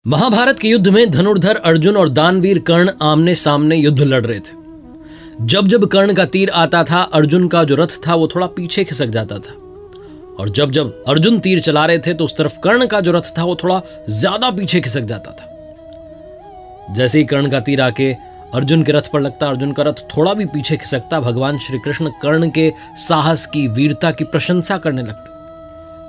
महाभारत के युद्ध में धनुर्धर अर्जुन और दानवीर कर्ण आमने सामने युद्ध लड़ रहे थे। जब जब कर्ण का तीर आता था, अर्जुन का जो रथ था वो थोड़ा पीछे खिसक जाता था, और जब जब अर्जुन तीर चला रहे थे तो उस तरफ कर्ण का जो रथ था वो थोड़ा ज्यादा पीछे खिसक जाता था। जैसे ही कर्ण का तीर आके अर्जुन के रथ पर लगता, अर्जुन का रथ थोड़ा भी पीछे खिसकता, भगवान श्री कृष्ण कर्ण के साहस की, वीरता की प्रशंसा करने लगते।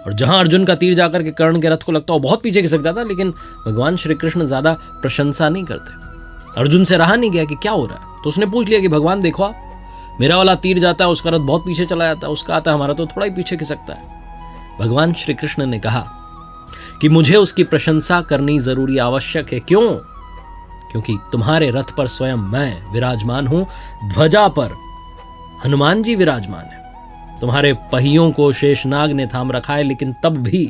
और जहां अर्जुन का तीर जाकर के कर्ण के रथ को लगता, वो बहुत पीछे खिसक जाता, लेकिन भगवान श्री कृष्ण ज्यादा प्रशंसा नहीं करते। अर्जुन से रहा नहीं गया कि क्या हो रहा है, तो उसने पूछ लिया कि भगवान देखो आप, मेरा वाला तीर जाता है, उसका रथ बहुत पीछे चला जाता है, उसका आता है, हमारा तो थोड़ा ही पीछे खिसकता है। भगवान श्री कृष्ण ने कहा कि मुझे उसकी प्रशंसा करनी जरूरी आवश्यक है। क्यों? क्योंकि तुम्हारे रथ पर स्वयं मैं विराजमान हूं, ध्वजा पर हनुमान जी विराजमान है, तुम्हारे पहियों को शेषनाग ने थाम रखा है, लेकिन तब भी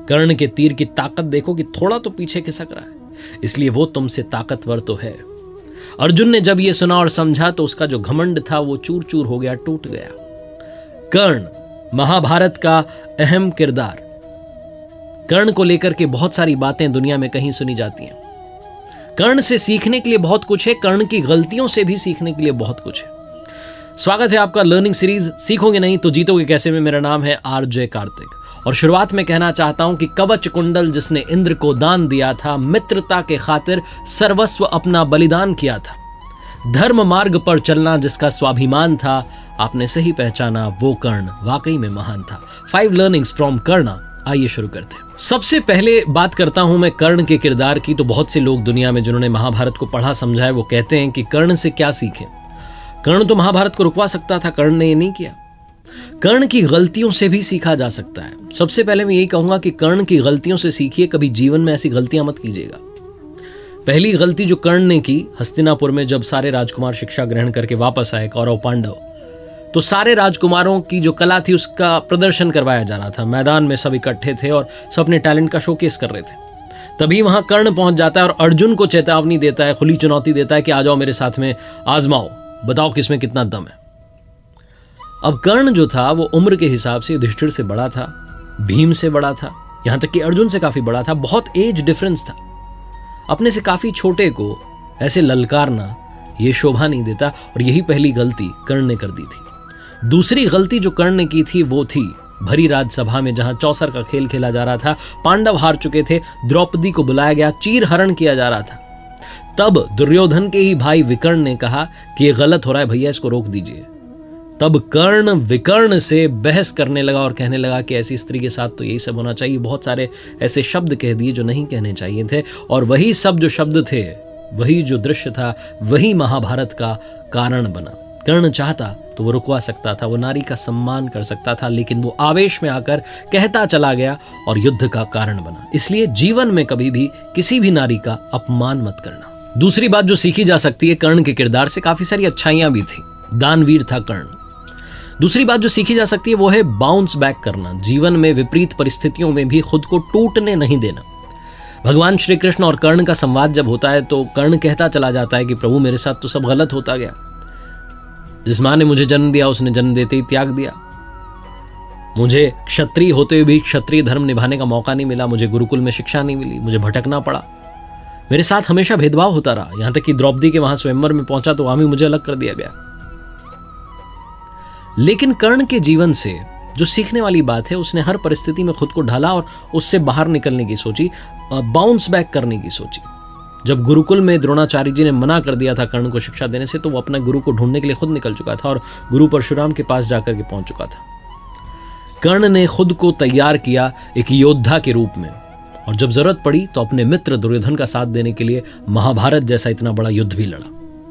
कर्ण के तीर की ताकत देखो कि थोड़ा तो पीछे खिसक रहा है, इसलिए वो तुमसे ताकतवर तो है। अर्जुन ने जब ये सुना और समझा तो उसका जो घमंड था वो चूर चूर हो गया, टूट गया। कर्ण महाभारत का अहम किरदार। कर्ण को लेकर के बहुत सारी बातें दुनिया में कहीं सुनी जाती हैं। कर्ण से सीखने के लिए बहुत कुछ है, कर्ण की गलतियों से भी सीखने के लिए बहुत कुछ है। स्वागत है आपका लर्निंग सीरीज सीखोगे नहीं तो जीतोगे कैसे में। मेरा नाम है आरजे कार्तिक और शुरुआत में कहना चाहता हूं कि कवच कुंडल जिसने इंद्र को दान दिया था, मित्रता के खातिर सर्वस्व अपना बलिदान किया था, धर्म मार्ग पर चलना जिसका स्वाभिमान था, आपने सही पहचाना, वो कर्ण वाकई में महान था। 5 लर्निंग्स फ्रॉम कर्ण। आइए शुरू करते हैं। सबसे पहले बात करता हूं मैं कर्ण के किरदार की। तो बहुत से लोग दुनिया में जिन्होंने महाभारत को पढ़ा समझा है वो कहते हैं कि कर्ण से क्या सीखें। कर्ण तो महाभारत को रुकवा सकता था, कर्ण ने ये नहीं किया। कर्ण की गलतियों से भी सीखा जा सकता है। सबसे पहले मैं यही कहूंगा कि कर्ण की गलतियों से सीखिए, कभी जीवन में ऐसी गलतियां मत कीजिएगा। पहली गलती जो कर्ण ने की, हस्तिनापुर में जब सारे राजकुमार शिक्षा ग्रहण करके वापस आए, कौरव पांडव, तो सारे राजकुमारों की जो कला थी उसका प्रदर्शन करवाया जा रहा था। मैदान में सब इकट्ठे थे और सब अपने टैलेंट का शोकेस कर रहे थे। तभी वहां कर्ण पहुंच जाता है और अर्जुन को चेतावनी देता है, खुली चुनौती देता है कि आ जाओ मेरे साथ में, आजमाओ, बताओ किसमें कितना दम है। अब कर्ण जो था वो उम्र के हिसाब से युधिष्ठिर से बड़ा था, भीम से बड़ा था, यहां तक कि अर्जुन से काफी बड़ा था। बहुत एज डिफरेंस था। अपने से काफी छोटे को ऐसे ललकारना ये शोभा नहीं देता, और यही पहली गलती कर्ण ने कर दी थी। दूसरी गलती जो कर्ण ने की थी वो थी भरी राजसभा में जहां चौसर का खेल खेला जा रहा था, पांडव हार चुके थे, द्रौपदी को बुलाया गया, चीर हरण किया जा रहा था। तब दुर्योधन के ही भाई विकर्ण ने कहा कि ये गलत हो रहा है भैया, इसको रोक दीजिए। तब कर्ण विकर्ण से बहस करने लगा और कहने लगा कि ऐसी स्त्री के साथ तो यही सब होना चाहिए। बहुत सारे ऐसे शब्द कह दिए जो नहीं कहने चाहिए थे, और वही सब जो शब्द थे, वही जो दृश्य था, वही महाभारत का कारण बना। कर्ण चाहता तो वो रुकवा सकता था, वो नारी का सम्मान कर सकता था, लेकिन वो आवेश में आकर कहता चला गया और युद्ध का कारण बना। इसलिए जीवन में कभी भी किसी भी नारी का अपमान मत करना। दूसरी बात जो सीखी जा सकती है कर्ण के किरदार से, काफी सारी अच्छाइयां भी थी, दानवीर था कर्ण। दूसरी बात जो सीखी जा सकती है वो है बाउंस बैक करना। जीवन में विपरीत परिस्थितियों में भी खुद को टूटने नहीं देना। भगवान श्री कृष्ण और कर्ण का संवाद जब होता है तो कर्ण कहता चला जाता है कि प्रभु मेरे साथ तो सब गलत होता गया, जिस मां ने मुझे जन्म दिया उसने जन्म देते ही त्याग दिया, मुझे क्षत्रिय होते हुए भी क्षत्रिय धर्म निभाने का मौका नहीं मिला, मुझे गुरुकुल में शिक्षा नहीं मिली, मुझे भटकना पड़ा, मेरे साथ हमेशा भेदभाव होता रहा, यहां तक कि द्रौपदी के वहां स्वयंवर में पहुंचा तो वहां भी मुझे अलग कर दिया गया। लेकिन कर्ण के जीवन से जो सीखने वाली बात है, उसने हर परिस्थिति में खुद को ढाला और उससे बाहर निकलने की सोची, बाउंस बैक करने की सोची। जब गुरुकुल में द्रोणाचार्य जी ने मना कर दिया था कर्ण को शिक्षा देने से, तो वो अपना गुरु को ढूंढने के लिए खुद निकल चुका था और गुरु परशुराम के पास जाकर के पहुंच चुका था। कर्ण ने खुद को तैयार किया एक योद्धा के रूप में, और जब जरूरत पड़ी तो अपने मित्र दुर्योधन का साथ देने के लिए महाभारत जैसा इतना बड़ा युद्ध भी लड़ा।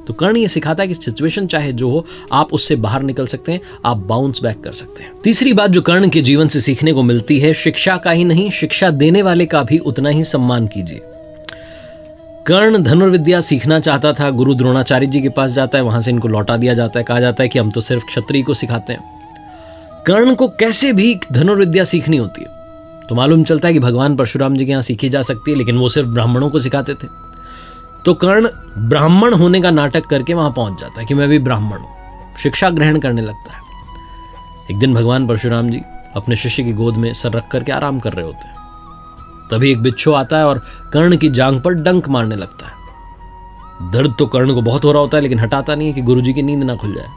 तो कर्ण ये सिखाता है कि सिचुएशन चाहे जो हो, आप उससे बाहर निकल सकते हैं, आप बाउंस बैक कर सकते हैं। तीसरी बात जो कर्ण के जीवन से सीखने को मिलती है, शिक्षा का ही नहीं, शिक्षा देने वाले का भी उतना ही सम्मान कीजिए। कर्ण धनुर्विद्या सीखना चाहता था, गुरु द्रोणाचार्य जी के पास जाता है, वहां से इनको लौटा दिया जाता है, कहा जाता है कि हम तो सिर्फ क्षत्रिय को सिखाते हैं। कर्ण को कैसे भी धनुर्विद्या सीखनी होती है तो मालूम चलता है कि भगवान परशुराम जी के यहाँ सीखी जा सकती है, लेकिन वो सिर्फ ब्राह्मणों को सिखाते थे। तो कर्ण ब्राह्मण होने का नाटक करके वहां पहुंच जाता है कि मैं भी ब्राह्मण हूं, शिक्षा ग्रहण करने लगता है। एक दिन भगवान परशुराम जी अपने शिष्य की गोद में सर रख करके आराम कर रहे होते हैं। तभी एक बिच्छू आता है और कर्ण की जांघ पर डंक मारने लगता है। दर्द तो कर्ण को बहुत हो रहा होता है, लेकिन हटाता नहीं है कि गुरुजी की नींद ना खुल जाए।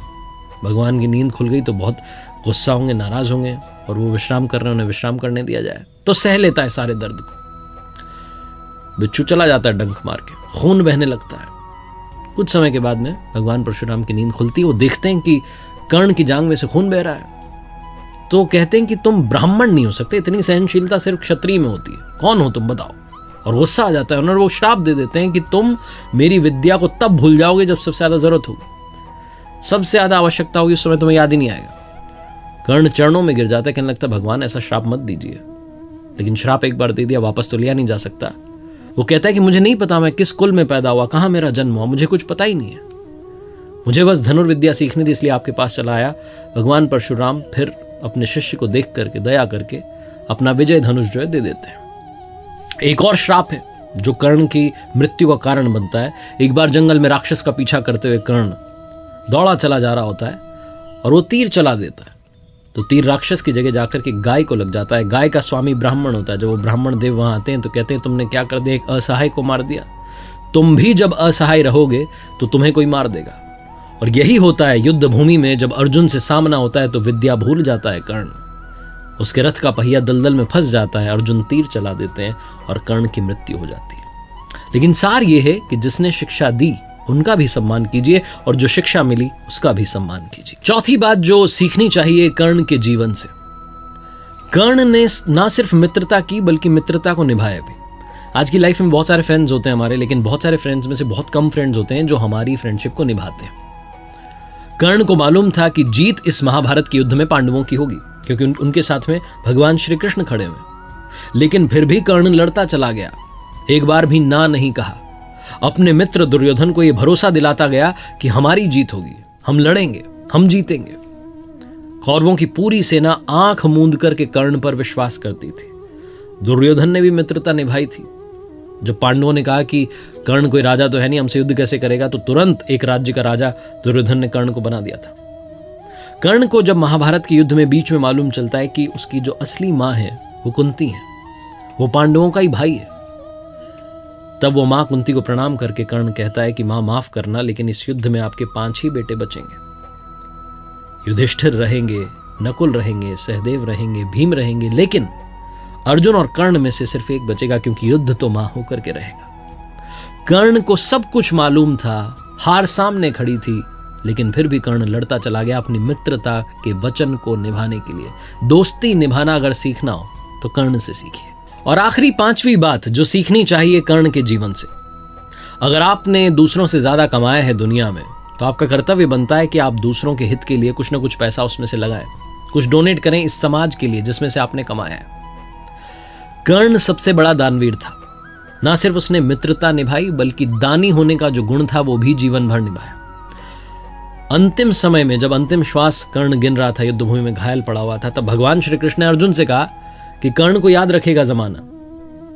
भगवान की नींद खुल गई तो बहुत गुस्सा होंगे, नाराज होंगे, और वो विश्राम कर रहे हैं, उन्हें विश्राम करने दिया जाए तो सह लेता है सारे दर्द को। बिच्छू चला जाता है डंक मार के, खून बहने लगता है। कुछ समय के बाद में भगवान परशुराम की नींद खुलती है। वो देखते हैं कि कर्ण की जांघ में से खून बह रहा है। तो कहते हैं कि तुम ब्राह्मण नहीं हो सकते, इतनी सहनशीलता सिर्फ क्षत्रिय में होती है, कौन हो तुम बताओ। और गुस्सा आ जाता है और वो श्राप दे देते हैं कि तुम मेरी विद्या को तब भूल जाओगे जब सबसे ज्यादा जरूरत होगी, सबसे ज्यादा आवश्यकता होगी, उस समय तुम्हें याद ही नहीं आएगा। कर्ण चरणों में गिर जाता है, कहने लगता है भगवान ऐसा श्राप मत दीजिए। लेकिन श्राप एक बार दे दिया, वापस तो लिया नहीं जा सकता। वो कहता है कि मुझे नहीं पता मैं किस कुल में पैदा हुआ, कहाँ मेरा जन्म हुआ, मुझे कुछ पता ही नहीं है। मुझे बस धनुर्विद्या सीखनी थी, इसलिए आपके पास चला आया। भगवान परशुराम फिर अपने शिष्य को देख करके, दया करके अपना विजय धनुष जो है दे देते हैं। एक और श्राप है जो कर्ण की मृत्यु का कारण बनता है। एक बार जंगल में राक्षस का पीछा करते हुए कर्ण दौड़ा चला जा रहा होता है और वो तीर चला देता है। तो तीर राक्षस की जगह जाकर के गाय को लग जाता है। गाय का स्वामी ब्राह्मण होता है। जब वो ब्राह्मण देव वहां आते हैं तो कहते हैं तुमने क्या कर दिया, एक असहाय को मार दिया। तुम भी जब असहाय रहोगे तो तुम्हें कोई मार देगा। और यही होता है युद्ध भूमि में, जब अर्जुन से सामना होता है तो विद्या भूल जाता है कर्ण। उसके रथ का पहिया दलदल में फंस जाता है, अर्जुन तीर चला देते हैं और कर्ण की मृत्यु हो जाती है। लेकिन सार ये है कि जिसने शिक्षा दी उनका भी सम्मान कीजिए और जो शिक्षा मिली उसका भी सम्मान कीजिए। चौथी बात जो सीखनी चाहिए कर्ण के जीवन से, कर्ण ने ना सिर्फ मित्रता की बल्कि मित्रता को निभाया भी। आज की लाइफ में बहुत सारे फ्रेंड्स होते हैं हमारे, लेकिन बहुत सारे फ्रेंड्स में से बहुत कम फ्रेंड्स होते हैं जो हमारी फ्रेंडशिप को निभाते हैं। कर्ण को मालूम था कि जीत इस महाभारत के युद्ध में पांडवों की होगी, क्योंकि उनके साथ में भगवान श्री कृष्ण खड़े हुए। लेकिन फिर भी कर्ण लड़ता चला गया, एक बार भी ना नहीं कहा। अपने मित्र दुर्योधन को यह भरोसा दिलाता गया कि हमारी जीत होगी, हम लड़ेंगे, हम जीतेंगे। कौरवों की पूरी सेना आंख मूंद करके कर्ण पर विश्वास करती थी। दुर्योधन ने भी मित्रता निभाई थी। जब पांडवों ने कहा कि कर्ण कोई राजा तो है नहीं, हमसे युद्ध कैसे करेगा, तो तुरंत एक राज्य का राजा दुर्योधन ने कर्ण को बना दिया था। कर्ण को जब महाभारत के युद्ध में बीच में मालूम चलता है कि उसकी जो असली मां है वो कुंती है, वो पांडवों का ही भाई है, तब वो मां कुंती को प्रणाम करके कर्ण कहता है कि मां माफ करना, लेकिन इस युद्ध में आपके 5 ही बेटे बचेंगे। युधिष्ठिर रहेंगे, नकुल रहेंगे, सहदेव रहेंगे, भीम रहेंगे, लेकिन अर्जुन और कर्ण में से सिर्फ एक बचेगा, क्योंकि युद्ध तो मां होकर के रहेगा। कर्ण को सब कुछ मालूम था, हार सामने खड़ी थी, लेकिन फिर भी कर्ण लड़ता चला गया अपनी मित्रता के वचन को निभाने के लिए। दोस्ती निभाना अगर सीखना हो तो कर्ण से सीखिए। और आखिरी 5वीं बात जो सीखनी चाहिए कर्ण के जीवन से, अगर आपने दूसरों से ज्यादा कमाया है दुनिया में तो आपका कर्तव्य बनता है कि आप दूसरों के हित के लिए कुछ ना कुछ पैसा उसमें से लगाएं, कुछ डोनेट करें इस समाज के लिए जिसमें से आपने कमाया है। कर्ण सबसे बड़ा दानवीर था। ना सिर्फ उसने मित्रता निभाई बल्कि दानी होने का जो गुण था वो भी जीवन भर निभाया। अंतिम समय में जब अंतिम श्वास कर्ण गिन रहा था, युद्धभूमि में घायल पड़ा हुआ था, तब भगवान श्री कृष्ण ने अर्जुन से कहा कि कर्ण को याद रखेगा, जमाना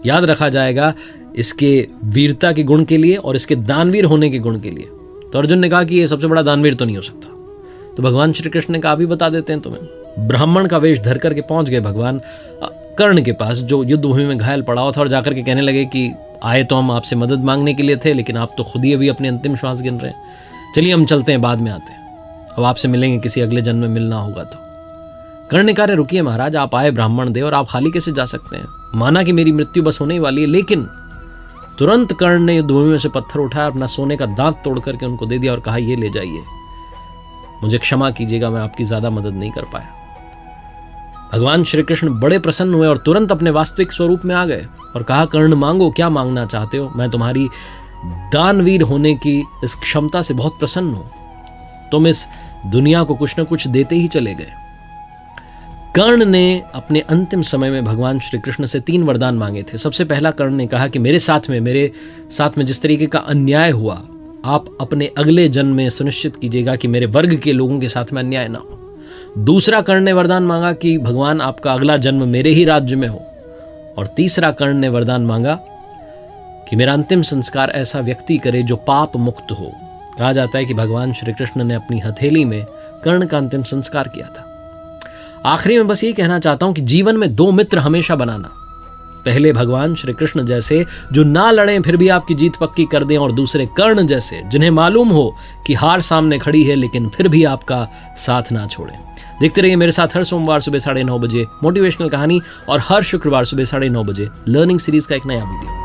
याद रखा जाएगा इसके वीरता के गुण के लिए और इसके दानवीर होने के गुण के लिए। तो अर्जुन ने कहा कि ये सबसे बड़ा दानवीर तो नहीं हो सकता। तो भगवान श्री कृष्ण ने कहा अभी बता देते हैं तुम्हें। ब्राह्मण का वेश धर करके पहुंच गए भगवान कर्ण के पास जो युद्धभूमि में घायल पड़ा हुआ था, और जाकर के कहने लगे कि आए तो हम आपसे मदद मांगने के लिए थे, लेकिन आप तो खुद ही अभी अपने अंतिम श्वास गिन रहे हैं, चलिए हम चलते हैं, बाद में आते हैं, अब आपसे मिलेंगे, किसी अगले जन्म में मिलना होगा। तो कर्ण ने कहा रुकिए महाराज, आप आए ब्राह्मण देव और आप खाली कैसे जा सकते हैं, माना कि मेरी मृत्यु बस होने ही वाली है। लेकिन तुरंत कर्ण ने युद्धभूमि में से पत्थर उठाया, अपना सोने का दांत तोड़ करके उनको दे दिया और कहा ये ले जाइए, मुझे क्षमा कीजिएगा, मैं आपकी ज्यादा मदद नहीं कर पाया। भगवान श्री कृष्ण बड़े प्रसन्न हुए और तुरंत अपने वास्तविक स्वरूप में आ गए और कहा कर्ण मांगो, क्या मांगना चाहते हो, मैं तुम्हारी दानवीर होने की इस क्षमता से बहुत प्रसन्न हूं, तुम इस दुनिया को कुछ न कुछ देते ही चले गए। कर्ण ने अपने अंतिम समय में भगवान श्री कृष्ण से 3 वरदान मांगे थे। सबसे पहला कर्ण ने कहा कि मेरे साथ में जिस तरीके का अन्याय हुआ, आप अपने अगले जन्म में सुनिश्चित कीजिएगा कि मेरे वर्ग के लोगों के साथ में अन्याय ना हो। दूसरा कर्ण ने वरदान मांगा कि भगवान आपका अगला जन्म मेरे ही राज्य में हो। और तीसरा कर्ण ने वरदान मांगा कि मेरा अंतिम संस्कार ऐसा व्यक्ति करे जो पाप मुक्त हो। कहा जाता है कि भगवान श्री कृष्ण ने अपनी हथेली में कर्ण का अंतिम संस्कार किया था। आखिरी में बस ये कहना चाहता हूं कि जीवन में 2 मित्र हमेशा बनाना। पहले भगवान श्री कृष्ण जैसे जो ना लड़ें फिर भी आपकी जीत पक्की कर दें, और दूसरे कर्ण जैसे जिन्हें मालूम हो कि हार सामने खड़ी है लेकिन फिर भी आपका साथ ना छोड़ें। देखते रहिए मेरे साथ हर सोमवार सुबह 9:30 बजे मोटिवेशनल कहानी और हर शुक्रवार सुबह 9:30 बजे लर्निंग सीरीज का एक नया वीडियो।